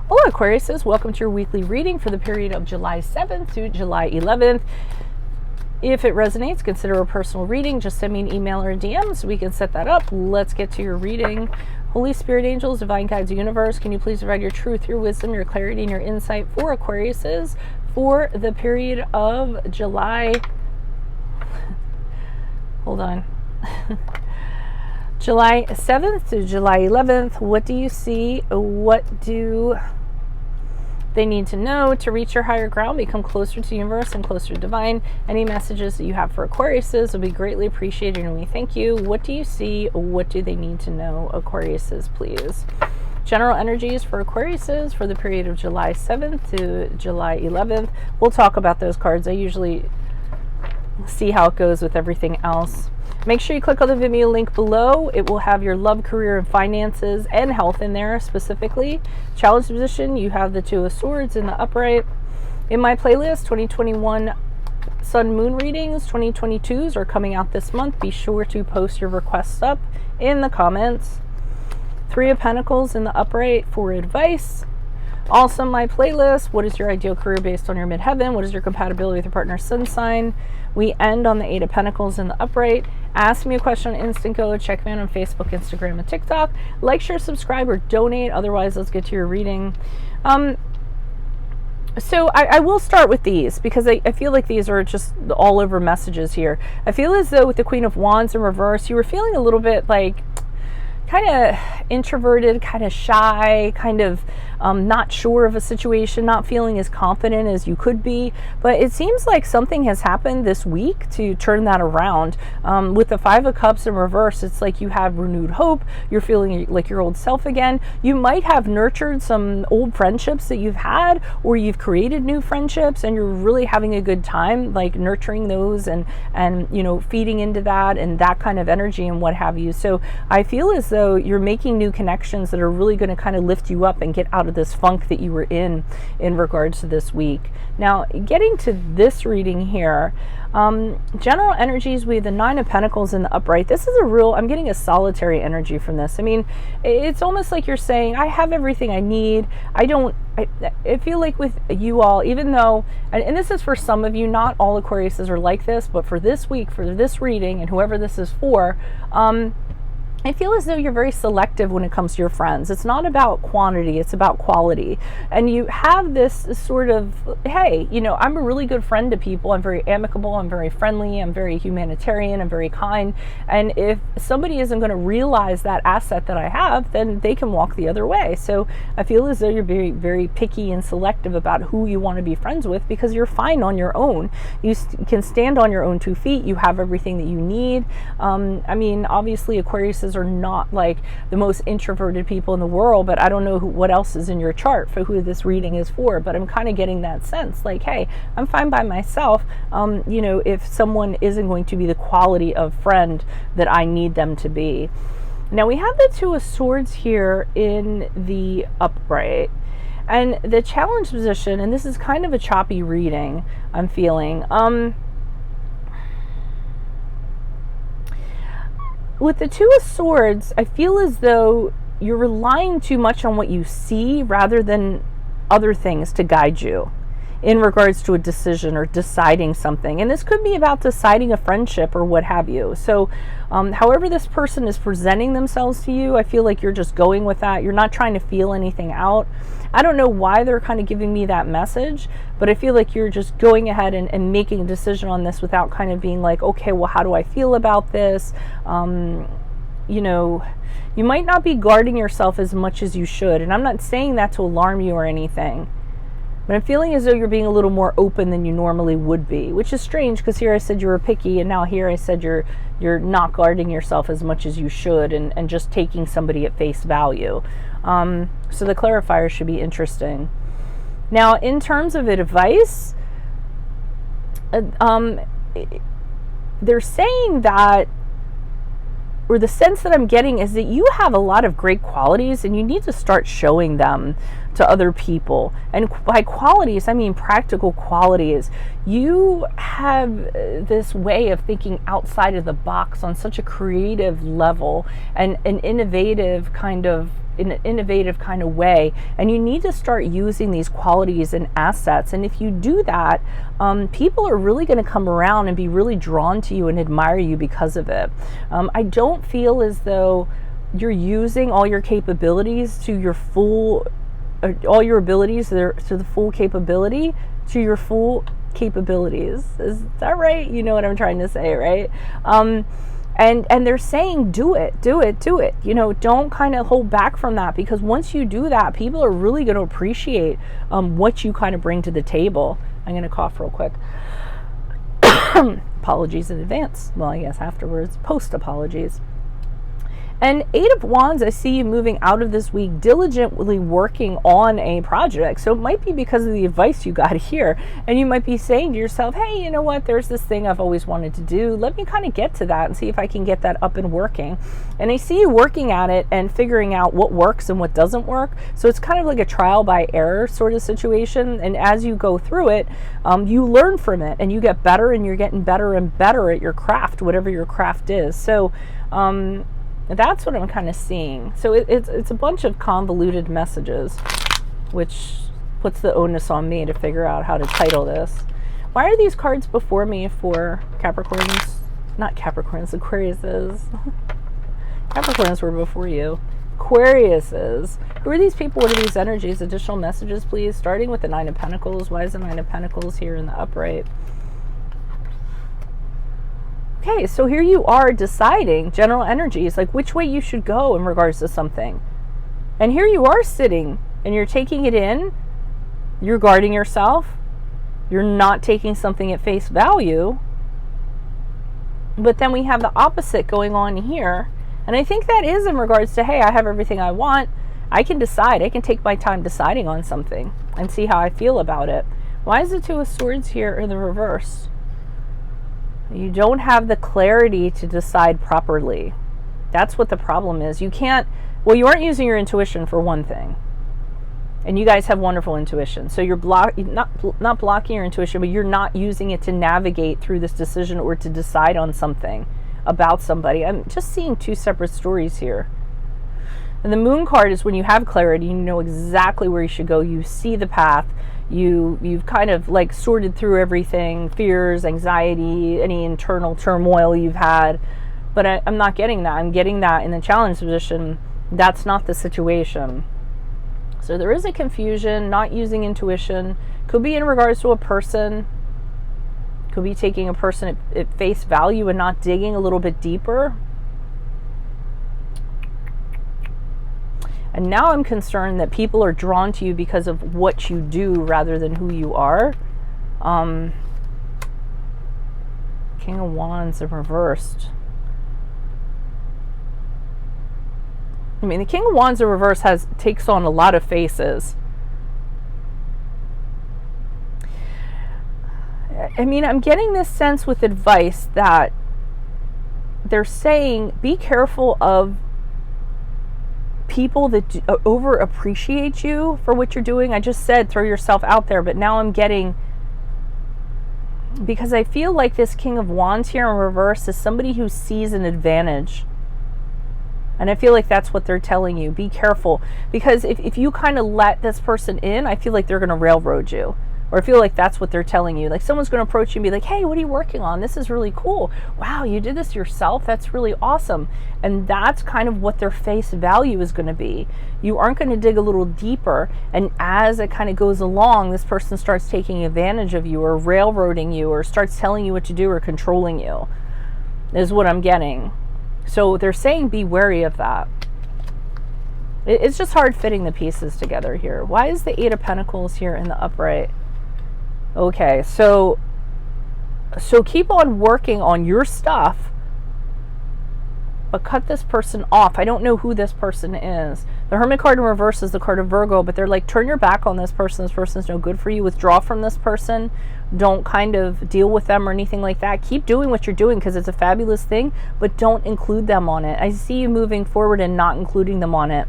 Hello Aquariuses, welcome to your weekly reading for the period of July 7th to July 11th. If it resonates, consider a personal reading. Just send me an email or a DM so we can set that up. Let's get to your reading. Holy Spirit, angels, divine guides, universe, can you please provide your truth, your wisdom, your clarity, and your insight for Aquariuses for the period of July... Hold on. July 7th to July 11th. What do you see? What do they need to know to reach your higher ground, become closer to the universe and closer to divine? Any messages that you have for Aquariuses will be greatly appreciated, and we thank you. What do you see? What do they need to know, Aquariuses, please? General energies for Aquariuses for the period of July 7th to July 11th. We'll talk about those cards. I usually see how it goes with everything else. Make sure you click on the Vimeo link below. It will have your love, career, and finances and health in there specifically. Challenge position, you have the Two of Swords in the upright. In my playlist, 2021 Sun Moon readings, 2022s are coming out this month. Be sure to post your requests up in the comments. Three of Pentacles in the upright for advice. Also my playlist, what is your ideal career based on your midheaven? What is your compatibility with your partner's sun sign? We end on the Eight of Pentacles in the upright. Ask me a question on Instant Go. Check me out on Facebook, Instagram, and TikTok. Like, share, subscribe, or donate. Otherwise, let's get to your reading. So I will start with these because I feel like these are just all over messages here. I feel as though with the Queen of Wands in reverse, you were feeling a little bit like kind of introverted, kind of shy, kind of not sure of a situation, not feeling as confident as you could be. But it seems like something has happened this week to turn that around. With the Five of Cups in reverse, it's like you have renewed hope. You're feeling like your old self again. You might have nurtured some old friendships that you've had, or you've created new friendships and you're really having a good time, like nurturing those and you know, feeding into that and that kind of energy and what have you. So I feel as though you're making new connections that are really going to kind of lift you up and get out of this funk that you were in regards to this week. Now, getting to this reading here, general energies, we have the Nine of Pentacles in the upright. This is a real, I'm getting a solitary energy from this. I mean, it's almost like you're saying, I have everything I need. I feel like with you all, even though, and this is for some of you, not all Aquariuses are like this, but for this week, for this reading, and whoever this is for, I feel as though you're very selective when it comes to your friends. It's not about quantity, it's about quality. And you have this sort of, hey, you know, I'm a really good friend to people. I'm very amicable, I'm very friendly, I'm very humanitarian, I'm very kind. And if somebody isn't going to realize that asset that I have, then they can walk the other way. So I feel as though you're very, very picky and selective about who you want to be friends with because you're fine on your own. You can stand on your own 2 feet. You have everything that you need. I mean, obviously Aquariuses are not like the most introverted people in the world, but I don't know what else is in your chart for who this reading is for, but I'm kind of getting that sense like, hey, I'm fine by myself. You know, if someone isn't going to be the quality of friend that I need them to be. Now we have the Two of Swords here in the upright. And the challenge position, and this is kind of a choppy reading, I'm feeling. With the Two of Swords, I feel as though you're relying too much on what you see rather than other things to guide you in regards to a decision or deciding something. And this could be about deciding a friendship or what have you. So however this person is presenting themselves to you, I feel like you're just going with that. You're not trying to feel anything out. I don't know why they're kind of giving me that message, but I feel like you're just going ahead and making a decision on this without kind of being like, okay, well, how do I feel about this? You know, you might not be guarding yourself as much as you should. And I'm not saying that to alarm you or anything, but I'm feeling as though you're being a little more open than you normally would be, which is strange because here I said you were picky, and now here I said you're not guarding yourself as much as you should and just taking somebody at face value. So the clarifier should be interesting. Now, in terms of advice, they're saying that, or the sense that I'm getting is that you have a lot of great qualities and you need to start showing them to other people. And by qualities, I mean practical qualities. You have this way of thinking outside of the box on such a creative level and an innovative kind of in an innovative kind of way, and you need to start using these qualities and assets. And if you do that, people are really going to come around and be really drawn to you and admire you because of it. I don't feel as though you're using all your capabilities to your full, all your abilities to the full capability, to your full capabilities. Is that right? You know what I'm trying to say, right? And they're saying, do it. You know, don't kind of hold back from that, because once you do that, people are really going to appreciate what you kind of bring to the table. I'm going to cough real quick. Apologies in advance. Well, I guess afterwards, post apologies. And Eight of Wands, I see you moving out of this week diligently working on a project. So it might be because of the advice you got here. And you might be saying to yourself, hey, you know what? There's this thing I've always wanted to do. Let me kind of get to that and see if I can get that up and working. And I see you working at it and figuring out what works and what doesn't work. So it's kind of like a trial by error sort of situation. And as you go through it, you learn from it and you get better, and you're getting better and better at your craft, whatever your craft is. So, that's what I'm kind of seeing. So it's a bunch of convoluted messages, which puts the onus on me to figure out how to title this. Why are these cards before me for Capricorns? Not Capricorns, Aquariuses. Capricorns were before you. Aquariuses. Who are these people? What are these energies? Additional messages, please. Starting with the Nine of Pentacles. Why is the Nine of Pentacles here in the upright? Okay, so here you are deciding general energies, like which way you should go in regards to something. And here you are sitting and you're taking it in, you're guarding yourself, you're not taking something at face value. But then we have the opposite going on here. And I think that is in regards to, hey, I have everything I want. I can decide. I can take my time deciding on something and see how I feel about it. Why is the Two of Swords here in the reverse? You don't have the clarity to decide properly. That's what the problem is. You can't, well, you aren't using your intuition for one thing. And you guys have wonderful intuition. So you're not blocking your intuition, but you're not using it to navigate through this decision or to decide on something about somebody. I'm just seeing two separate stories here. And the Moon card is when you have clarity, you know exactly where you should go. You see the path. You've kind of like sorted through everything, fears, anxiety, any internal turmoil you've had. But I'm not getting that. I'm getting that in the challenge position. That's not the situation. So there is a confusion, not using intuition. Could be in regards to a person. Could be taking a person at face value and not digging a little bit deeper. And now I'm concerned that people are drawn to you because of what you do rather than who you are. King of Wands in reversed. I mean, the King of Wands in reverse takes on a lot of faces. I mean, I'm getting this sense with advice that they're saying, be careful of people that over appreciate you for what you're doing. I just said throw yourself out there, but now I'm getting, because I feel like this King of Wands here in reverse is somebody who sees an advantage. And I feel like that's what they're telling you. Be careful. Because if you kind of let this person in, I feel like they're going to railroad you. Or I feel like that's what they're telling you. Like someone's going to approach you and be like, hey, what are you working on? This is really cool. Wow, you did this yourself? That's really awesome. And that's kind of what their face value is going to be. You aren't going to dig a little deeper. And as it kind of goes along, this person starts taking advantage of you or railroading you or starts telling you what to do or controlling you, is what I'm getting. So they're saying be wary of that. It's just hard fitting the pieces together here. Why is the Eight of Pentacles here in the upright? Okay, so keep on working on your stuff, but cut this person off. I don't know who this person is. The Hermit card in reverse is the card of Virgo, but they're like, turn your back on this person. This person's no good for you. Withdraw from this person. Don't kind of deal with them or anything like that. Keep doing what you're doing because it's a fabulous thing, but don't include them on it. I see you moving forward and not including them on it.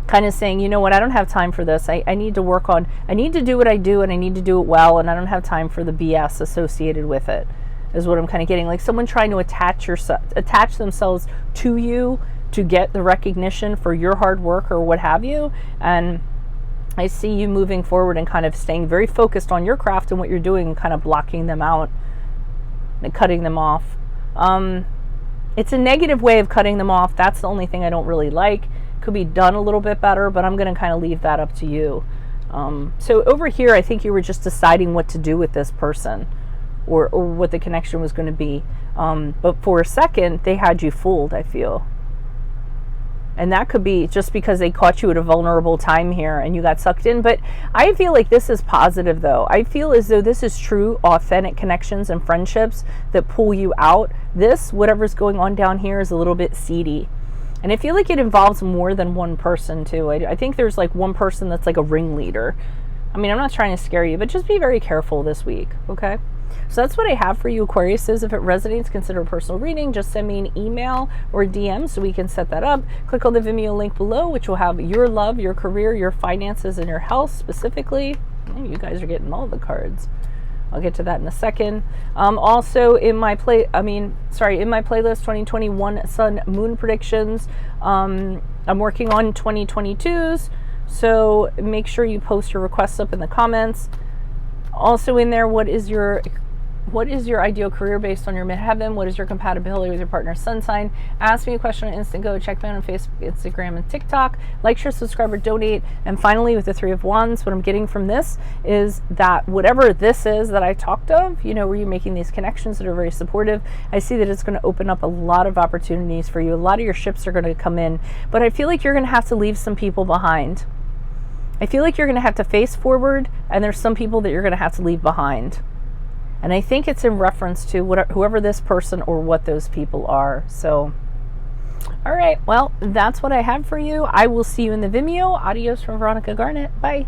Kind of saying, you know what, I don't have time for this. I need to work on, I need to do what I do and I need to do it well, and I don't have time for the BS associated with it, is what I'm kind of getting. Like someone trying to attach themselves to you to get the recognition for your hard work or what have you. And I see you moving forward and kind of staying very focused on your craft and what you're doing and kind of blocking them out and cutting them off. It's a negative way of cutting them off. That's the only thing I don't really like. Could be done a little bit better, but I'm going to kind of leave that up to you. So over here, I think you were just deciding what to do with this person, or what the connection was going to be. But for a second, they had you fooled, I feel. And that could be just because they caught you at a vulnerable time here and you got sucked in. But I feel like this is positive, though. I feel as though this is true, authentic connections and friendships that pull you out. This, whatever's going on down here, is a little bit seedy. And I feel like it involves more than one person, too. I think there's like one person that's like a ringleader. I mean, I'm not trying to scare you, but just be very careful this week, okay? So that's what I have for you, Aquariuses. If it resonates, consider a personal reading. Just send me an email or DM so we can set that up. Click on the Vimeo link below, which will have your love, your career, your finances, and your health specifically. You guys are getting all the cards. I'll get to that in a second. Also, in my playlist 2021 Sun Moon predictions, I'm working on 2022s. So make sure you post your requests up in the comments. Also in there, what is your ideal career based on your midheaven? What is your compatibility with your partner's sun sign? Ask me a question on Instant Go. Check me out on Facebook, Instagram, and TikTok. Like, share, subscribe, or donate. And finally, with the Three of Wands, what I'm getting from this is that whatever this is that I talked of, where you're making these connections that are very supportive, I see that it's going to open up a lot of opportunities for you. A lot of your ships are going to come in. But I feel like you're going to have to leave some people behind. I feel like you're going to have to face forward, and there's some people that you're going to have to leave behind. And I think it's in reference to whoever this person or what those people are. So, all right, well, that's what I have for you. I will see you in the Vimeo. Adios from Veronica Garnett. Bye.